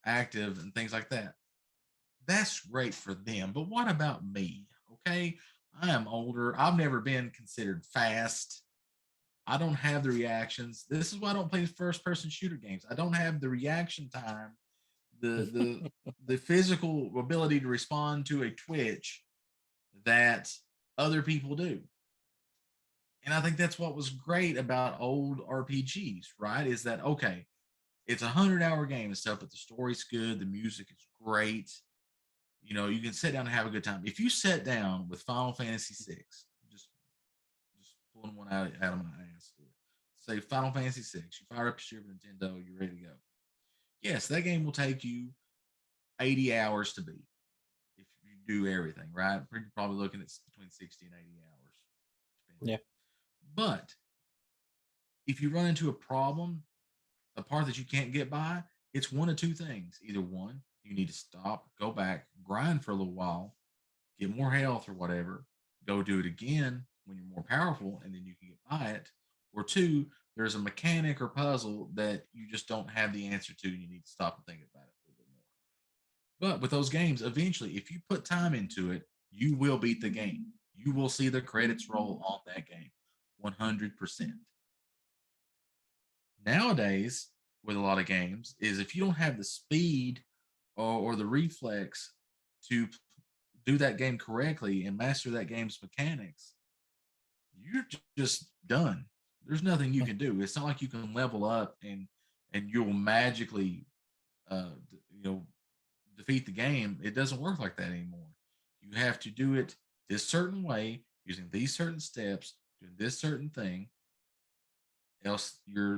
active and things like that. That's great for them. But what about me? Okay. I am older. I've never been considered fast. I don't have the reactions. This is why I don't play first person shooter games. I don't have the reaction time, the physical ability to respond to a twitch that other people do. And I think that's what was great about old RPGs, right? Is that okay? It's 100-hour game and stuff, but the story's good, the music is great. You can sit down and have a good time. If you sat down with Final Fantasy VI, just pulling one out of my ass here. Say Final Fantasy VI, you fire up your Nintendo, you're ready to go. Yes, that game will take you 80 hours to beat if you do everything, right? You're probably looking at between 60 and 80 hours. Yeah. But if you run into a problem, a part that you can't get by, it's one of two things. Either one, you need to stop, go back, grind for a little while, get more health or whatever, go do it again when you're more powerful, and then you can get by it. Or two, there's a mechanic or puzzle that you just don't have the answer to, and you need to stop and think about it a little bit more. But with those games, eventually, if you put time into it, you will beat the game. You will see the credits roll on that game 100%. Nowadays, with a lot of games, is if you don't have the speed or the reflex to do that game correctly and master that game's mechanics, you're just done. There's nothing you can do. It's not like you can level up and you'll magically, defeat the game. It doesn't work like that anymore. You have to do it this certain way, using these certain steps, doing this certain thing. Else, you're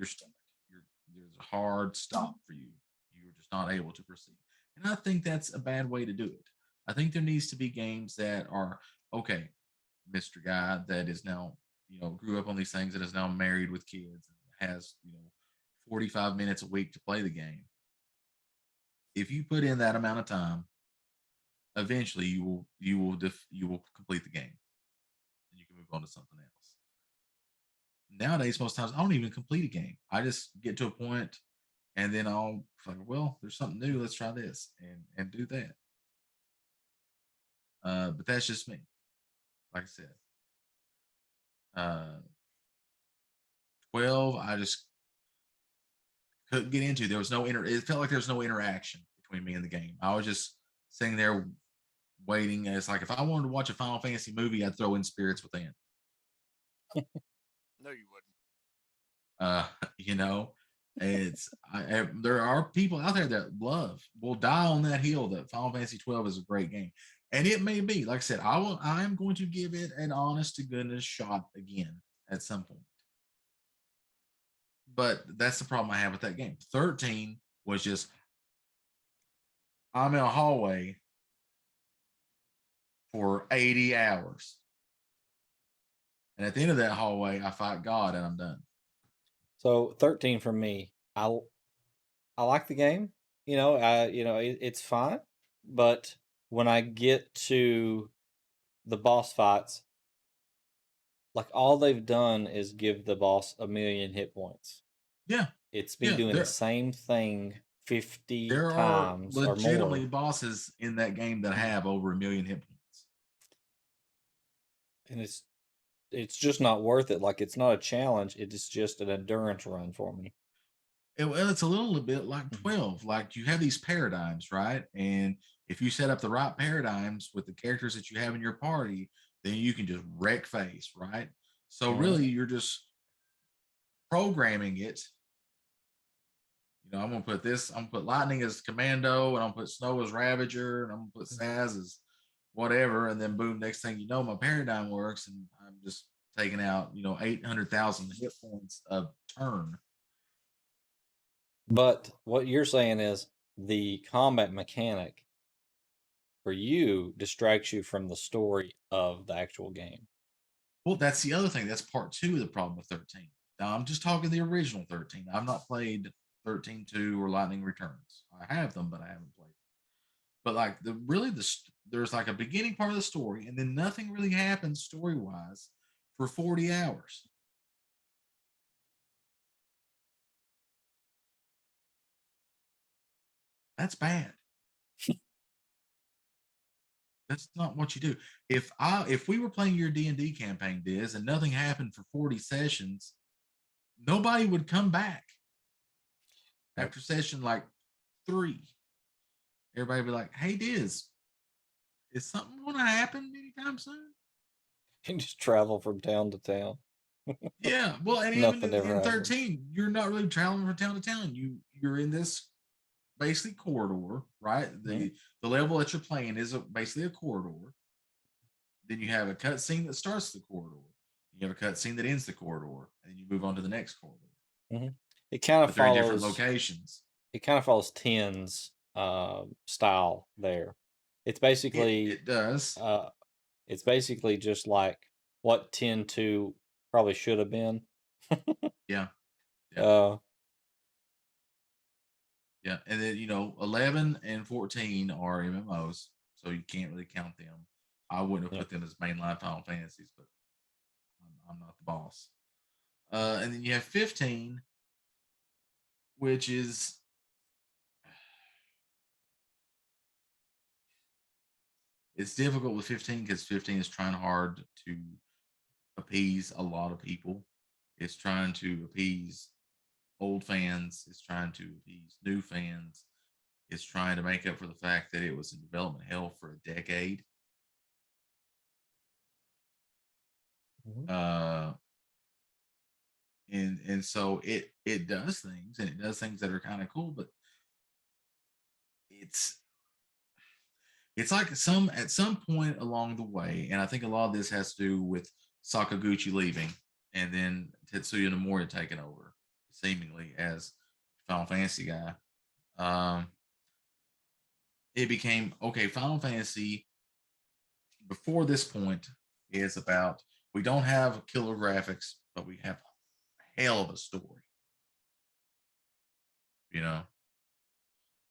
stuck. There's a hard stop for you. You're just not able to proceed. And I think that's a bad way to do it. I think there needs to be games that are okay. Mr. Guy that is now, grew up on these things and is now married with kids and has, 45 minutes a week to play the game. If you put in that amount of time, eventually you will complete the game and you can move on to something else. Nowadays, most times I don't even complete a game. I just get to a point and then I'll like, well, there's something new. Let's try this and do that. But that's just me. Like I said, uh, 12, I just couldn't get into. There was no It felt like there was no interaction between me and the game. I was just sitting there waiting. It's like if I wanted to watch a Final Fantasy movie, I'd throw in Spirits Within. No, you wouldn't. Uh, you know, there are people out there that will die on that hill that Final Fantasy 12 is a great game. And it may be, like I said, I am going to give it an honest to goodness shot again at some point. But that's the problem I have with that game. 13 was just I'm in a hallway for 80 hours. And at the end of that hallway, I fight God and I'm done. So 13 for me. I like the game. It's fine, but when I get to the boss fights, like all they've done is give the boss 1,000,000 hit points. Yeah. It's been Yeah, doing the same thing 50 there are times or legitimately more, bosses in that game that have over 1,000,000 hit points. and it's just not worth it. Like it's not a challenge. It is just an endurance run for me. Well, it's a little bit like Mhm. 12. Like you have these paradigms, right? And if you set up the right paradigms with the characters that you have in your party, then you can just wreck face, right? So Mhm. really you're just programming it. I'm gonna put Lightning as Commando, and I'm gonna put Snow as Ravager, and I'm gonna put Saz as whatever, and then boom, next thing you know, my paradigm works, and I'm just taking out 800,000 hit points a turn. But what you're saying is the combat mechanic for you distracts you from the story of the actual game. Well, that's the other thing. That's part two of the problem with 13. Now, I'm just talking the original 13. I've not played 13.2 or Lightning Returns. I have them, but I haven't played them. But like there's like a beginning part of the story, and then nothing really happens story wise for 40 hours. That's bad. That's not what you do. If we were playing your D&D campaign, Diz, and nothing happened for 40 sessions, nobody would come back Yep. after session like 3. Everybody would be like, "Hey, Diz, is something going to happen anytime soon?" You just travel from town to town. Yeah, well, and even Nothing ever in happens. 13, you're not really traveling from town to town. You're in this basically corridor, right? The level that you're playing is basically a corridor. Then you have a cutscene that starts the corridor. You have a cutscene that ends the corridor, and then you move on to the next corridor. It kind of But they're in different follows. locations. It kind of follows 10's style there. It's basically It does. it's basically just like what 10.2 probably should have been. Yeah. Uh, Yeah. And then 11 and 14 are MMOs, so you can't really count them. I wouldn't have Yeah. put them as mainline Final Fantasies, but I'm not the boss. And then you have 15, which is it's difficult with 15 because 15 is trying hard to appease a lot of people. It's trying to appease old fans. It's trying to appease new fans. It's trying to make up for the fact that it was in development hell for a decade. Mhm. And so it does things, and it does things that are kind of cool, but it's it's like at some point along the way, and I think a lot of this has to do with Sakaguchi leaving and then Tetsuya Nomura taking over, seemingly as Final Fantasy guy. It became okay. Final Fantasy before this point is about we don't have killer graphics, but we have a hell of a story, you know.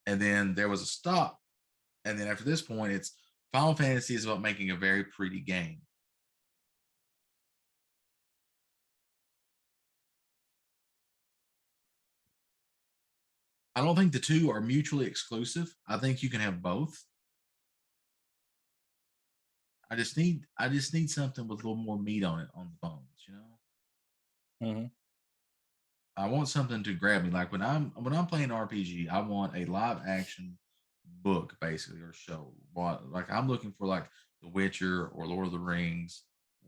And then there was a stop, and then after this point, it's Final Fantasy is about making a very pretty game. I don't think the two are mutually exclusive. I think you can have both. I just need something with a little more meat on it on the bones, you know. Mhm. I want something to grab me. Like when I'm playing RPG, I want a live action book basically or show. Like I'm looking for like The Witcher or Lord of the Rings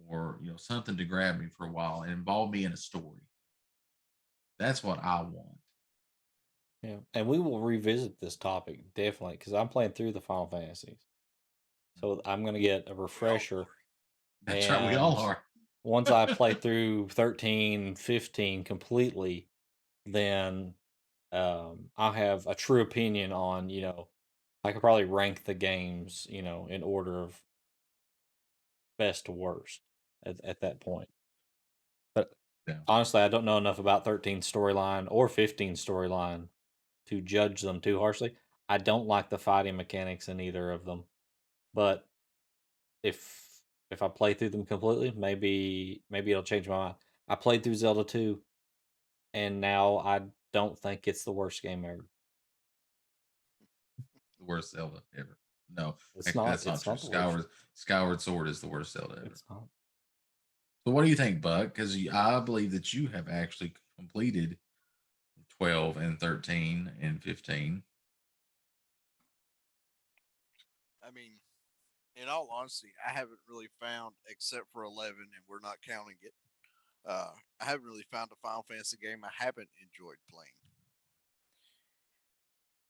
or something to grab me for a while and involve me in a story. That's what I want. Yeah, and we will revisit this topic definitely because I'm playing through the Final Fantasies, so I'm gonna get a We all refresher. are. That's right. We all And are. once I play through 13, 15 completely, then I'll have a true opinion on, I could probably rank the games, in order of best to worst at that point. But Yeah. honestly, I don't know enough about 13 storyline or 15 storyline to judge them too harshly. I don't like the fighting mechanics in either of them, but if I play through them completely, maybe it'll change my mind. I played through Zelda 2, and now I don't think it's the worst game ever. The worst Zelda ever. No, It's actually, not. that's not It's true. not the worst. Skyward Sword is the worst Zelda ever. It's not. So, what do you think, Buck? Because I believe that you have actually completed 12 and 13 and 15. I mean, in all honesty, I haven't really found, except for 11, and we're not counting it. I haven't really found a Final Fantasy game I haven't enjoyed playing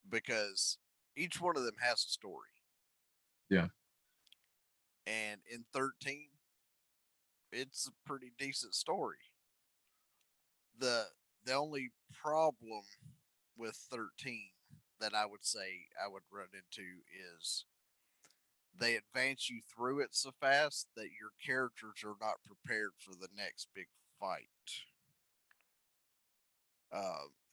because each one of them has a story. Yeah. And in 13, it's a pretty decent story. The the only problem with 13 that I would say I would run into is they advance you through it so fast that your characters are not prepared for the next big fight.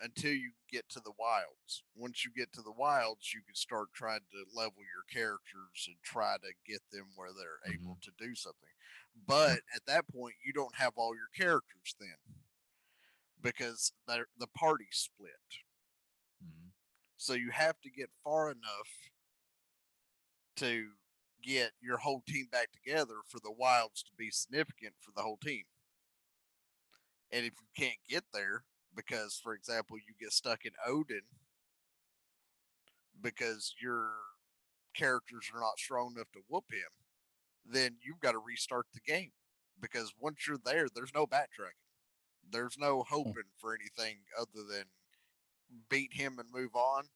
Until you get to the wilds. Once you get to the wilds, you can start trying to level your characters and try to get them where they're able to do something. But at that point, you don't have all your characters then because the party's split. Mhm. So you have to get far enough to get your whole team back together for the wilds to be significant for the whole team. And if you can't get there, because for example, you get stuck in Odin because your characters are not strong enough to whoop him, then you've got to restart the game. Because once you're there, there's no backtracking. There's no hoping for anything other than beat him and move on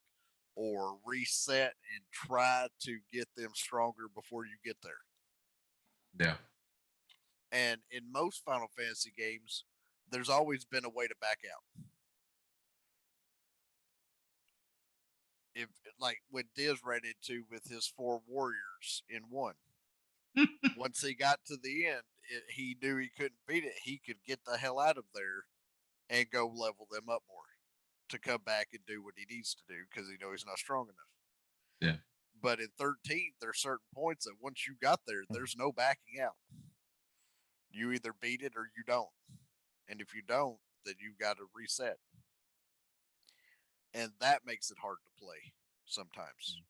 or reset and try to get them stronger before you get there. Yeah. And in most Final Fantasy games, there's always been a way to back out. If like when Diz ran into with his 4 warriors in one, once he got to the end, he knew he couldn't beat it. He could get the hell out of there and go level them up more to come back and do what he needs to do because he knows he's not strong enough. Yeah. But in 13, there's certain points that once you got there, there's no backing out. You either beat it or you don't. And if you don't, then you've got to reset. And that makes it hard to play sometimes.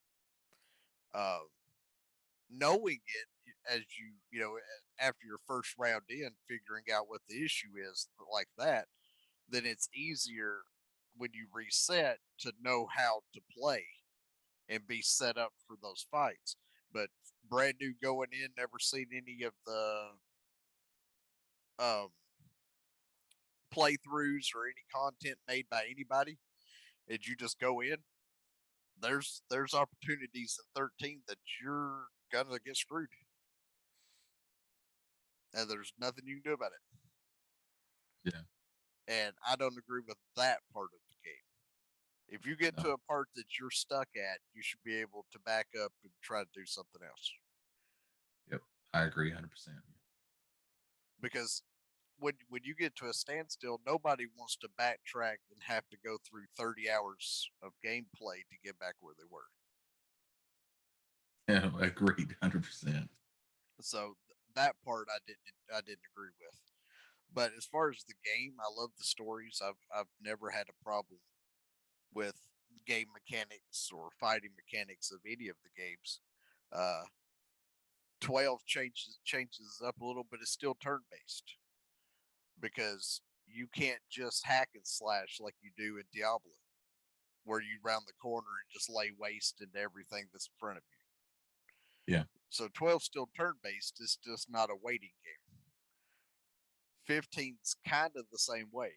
Knowing it as you know, after your first round in, figuring out what the issue is like that, then it's easier when you reset to know how to play and be set up for those fights. But brand new going in, never seen any of the um, playthroughs or any content made by anybody, and you just go in, there's opportunities in 13 that you're gonna get screwed, and there's nothing you can do about it. Yeah. And I don't agree with that part of the game. If you get to No. a part that you're stuck at, you should be able to back up and try to do something else. Yep. I agree 100%. Because when you get to a standstill, nobody wants to backtrack and have to go through 30 hours of gameplay to get back where they were. Yeah, agreed 100%. So that part I didn't agree with. But as far as the game, I love the stories. I've never had a problem with game mechanics or fighting mechanics of any of the games. Uh, 12 changes up a little, but it's still turn based because you can't just hack and slash like you do in Diablo, where you round the corner and just lay waste into everything that's in front of you. Yeah. So 12 still turn based. It's just not a waiting game. 15's kind of the same way.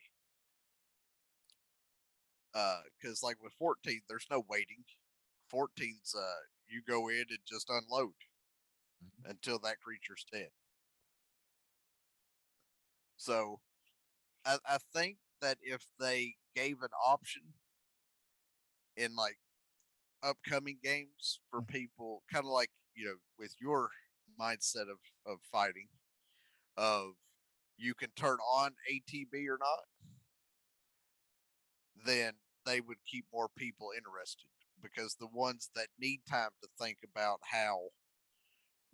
Because like with 14, there's no waiting. 14's you go in and just unload until that creature's dead. So I think that if they gave an option in like upcoming games for people, kind of like with your mindset of fighting, of you can turn on ATB or not, then they would keep more people interested because the ones that need time to think about how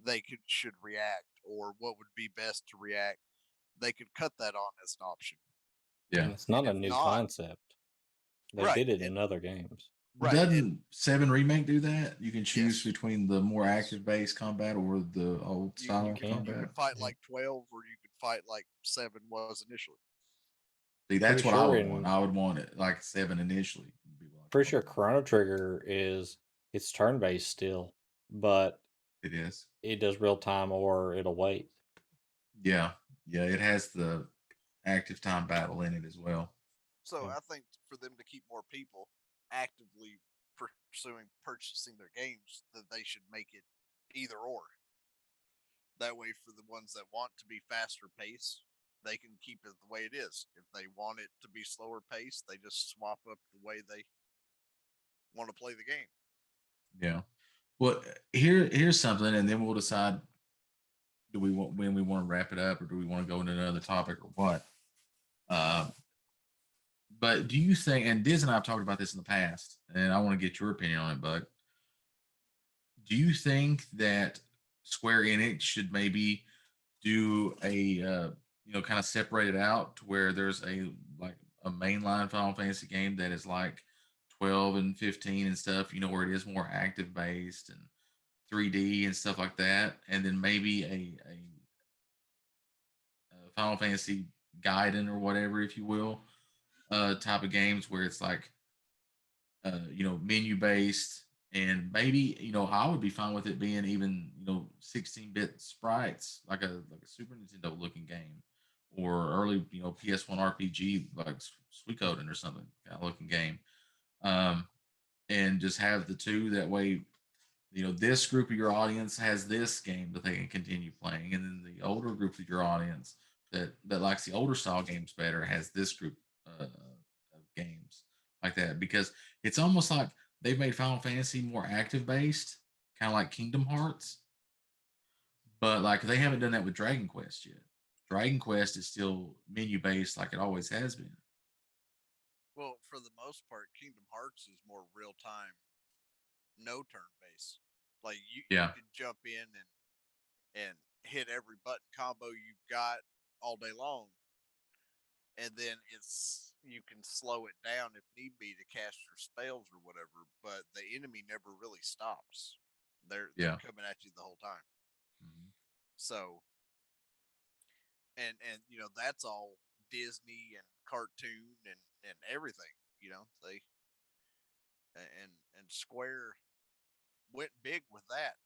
they should react or what would be best to react, they could cut that on as an option. And Yeah. it's not And a if new not- concept. They Right, did it and- in other games. Right. And Doesn't 7 Remake do that? You can choose Yes. between the more active based combat or the old you, style you of can combat. fight Yeah. like 12 or you could fight like 7 was initially. See, that's Pretty what I sure would want. in- I would want it like 7 initially. would be what I'd Pretty sure want. Chrono Trigger it's turn based still, but It is. it does real time or it'll wait. Yeah. Yeah. It has the active time battle in it as well. So Yeah. I think for them to keep more people actively purchasing their games, that they should make it either or. That way, for the ones that want to be faster paced, they can keep it the way it is. If they want it to be slower paced, they just swap up the way they want to play the game. Yeah. Well, here's something, and then we'll decide do we want when we want to wrap it up, or do we want to go into another topic, or what? Uh, but do you think? And Diz and I have talked about this in the past, and I want to get your opinion on it. But do you think that Square Enix should maybe do a kind of separate it out to where there's like a mainline Final Fantasy game that is like 12 and 15 and stuff, where it is more active based and 3D and stuff like that, and then maybe a Final Fantasy Gaiden or whatever, if you will, type of games where it's like menu based, and maybe I would be fine with it being even 16-bit sprites, like a Super Nintendo looking game, or early PS1 RPG like Suikoden or something kind of looking game, um, and just have the two. That way, this group of your audience has this game that they can continue playing, and then the older group of your audience that likes the older style games better has this group of games like that, because it's almost like they've made Final Fantasy more active based, kind of like Kingdom Hearts, but like they haven't done that with Dragon Quest yet. Dragon Quest is still menu based like it always has been. Well, for the most part, Kingdom Hearts is more real time, no turn based. Like you Yeah. can jump in and hit every button combo you've got all day long, and then you can slow it down if need be to cast your spells or whatever. But the enemy never really stops. They're Yeah. coming at you the whole time. Mhm. So and that's all Disney and cartoon and everything. They and Square went big with that,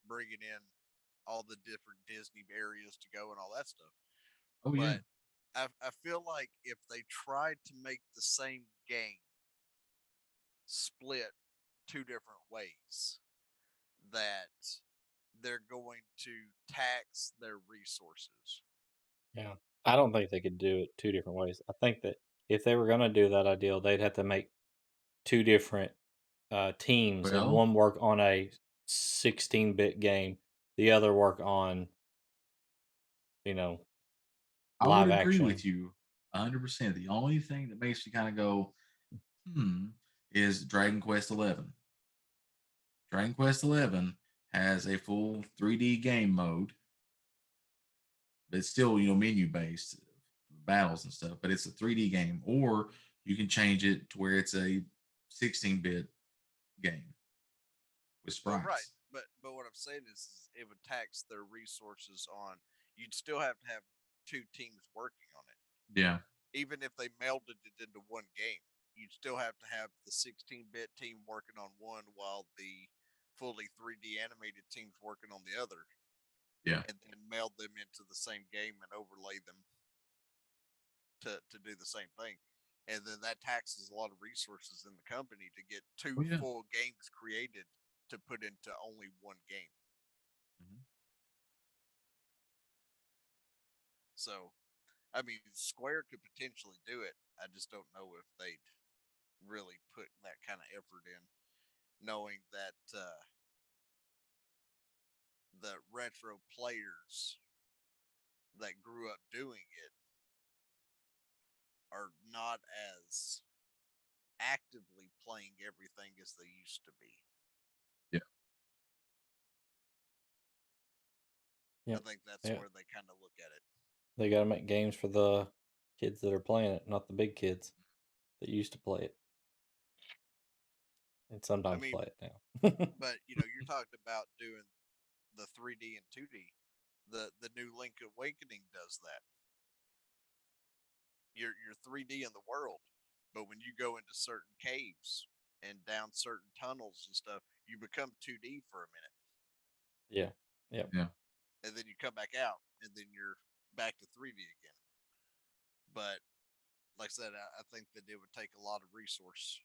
bringing in all the different Disney areas to go and all that stuff. Oh yeah. But I feel like if they tried to make the same game split two different ways, that they're going to tax their resources. Yeah. I don't think they could do it two different ways. I think that if they were going to do that ideal, they'd have to make two different teams, and Well, one work on a 16-bit game, the other work on, you know, I would live agree with action. you 100%. The only thing that makes me kind of go, hmm, is Dragon Quest 11. Dragon Quest 11 has a full 3D game mode, but it's still, menu based battles and stuff, but it's a 3D game. Or you can change it to where it's a 16-bit game with Well, right, sprites. but what I'm saying is it would tax their resources on. You'd still have to have two teams working on it, Yeah. even if they melded it into one game. You'd still have to have the 16-bit team working on one while the fully 3D animated team's working on the other, Yeah. and then meld them into the same game and overlay them to do the same thing. And then that taxes a lot of resources in the company to get Oh two yeah. full games created to put into only one game. Mhm. So, I mean, Square could potentially do it. I just don't know if they'd really put that kind of effort in, knowing that the retro players that grew up doing it are not as actively playing everything as they used to be. Yeah. I Yep. think that's Yeah. where they kind of look at it. They got to make games for the kids that are playing it, not the big kids that used to play it and I sometimes mean, play it now. but you're talking about doing the 3D and 2D. The new Link Awakening does that. You're 3D in the world, but when you go into certain caves and down certain tunnels and stuff, you become 2D for a minute, Yeah. Yep. Yeah. and then you come back out, and then you're back to 3D again. But like I said, I think that it would take a lot of resource,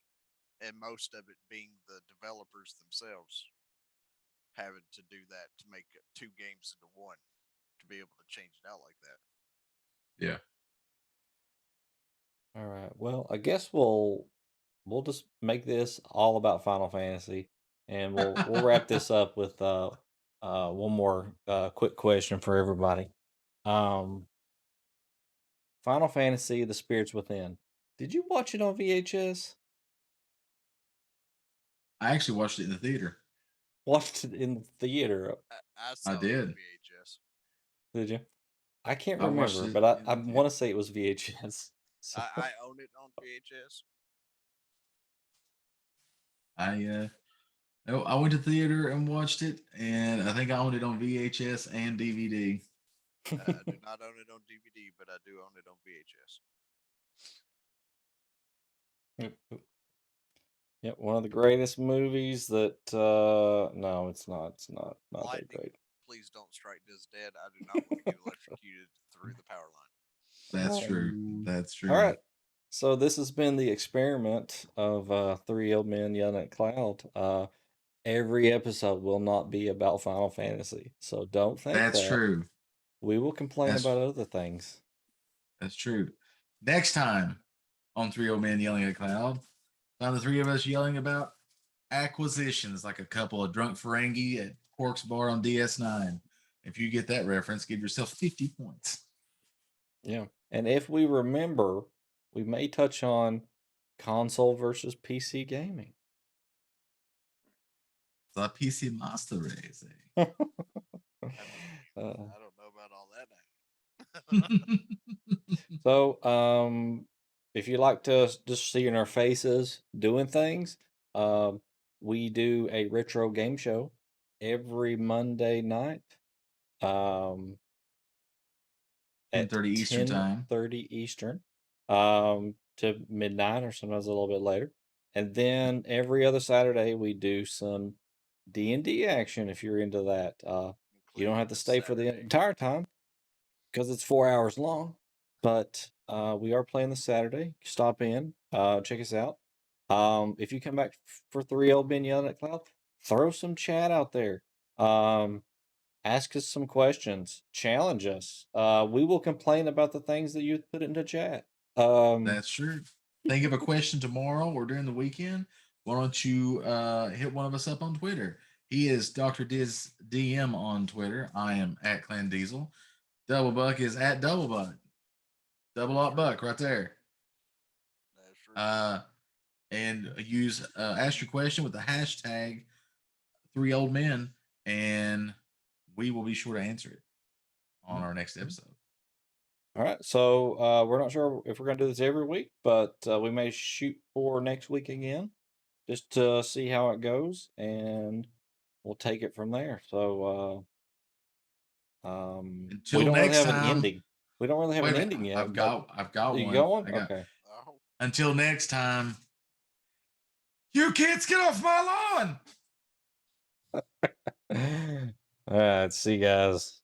and most of it being the developers themselves having to do that to make two games into one to be able to change it out like that. Yeah. All right. Well, I guess we'll just make this all about Final Fantasy. and we'll wrap this up with one more quick question for everybody. Um, Final Fantasy: The Spirits Within. Did you watch it on VHS? I actually watched it in the theater. Watched it in the theater? I I saw it on did. VHS. Did you? I can't I watched remember, it but I, in I the theater. want to say it was VHS. So I own it on VHS. I went to theater and watched it, and I think I owned it on VHS and DVD. I do not own it on DVD, but I do own it on VHS. Yep, one of the greatest movies that no, it's not. It's not that Lightning, great. please don't strike this dead. I do not want to get electrocuted through the power line. That's true. That's true. All right. So this has been the experiment of three old men yelling at cloud. Every episode will not be about Final Fantasy, so don't think That's that. true. We will complain That's- about other things. That's true. Next time on Three Old Men Yelling at a Cloud, find the three of us yelling about acquisitions like a couple of drunk Ferengi at Quark's Bar on DS9. If you get that reference, give yourself 50 points. Yeah. And if we remember, we may touch on console versus PC gaming. The PC Master Race. I don't know about all that now. So, if you like to just seeing our faces doing things, we do a retro game show every Monday night. At 10:30 Eastern time. 10:30 Eastern, to midnight or sometimes a little bit later. And then every other Saturday we do some D&D action if you're into that. You don't have to stay for the entire time because it's 4 hours long, but we are playing this Saturday. Stop in, check us out. If you come back for Three Old Men Yelling at Cloud, throw some chat out there. Ask us some questions, challenge us. We will complain about the things that you put into chat. That's true. Think of a question tomorrow or during the weekend. Why don't you hit one of us up on Twitter? He is Dr. Diz DM on Twitter. I am at Clan Diesel. Double Buck is at Double Buck. Double up Buck right there. That's true. And use ask your question with the hashtag Three Old Men, and we will be sure to answer it on our next episode. All right, so we're not sure if we're going to do this every week, but we may shoot for next week again just to see how it goes, and we'll take it from there. So Until we don't really next have an time- ending. We don't really have Wait an a minute, ending yet. I've got You one. got one? I got- Okay. Oh, Until next time, you kids get off my lawn. All right, see you guys.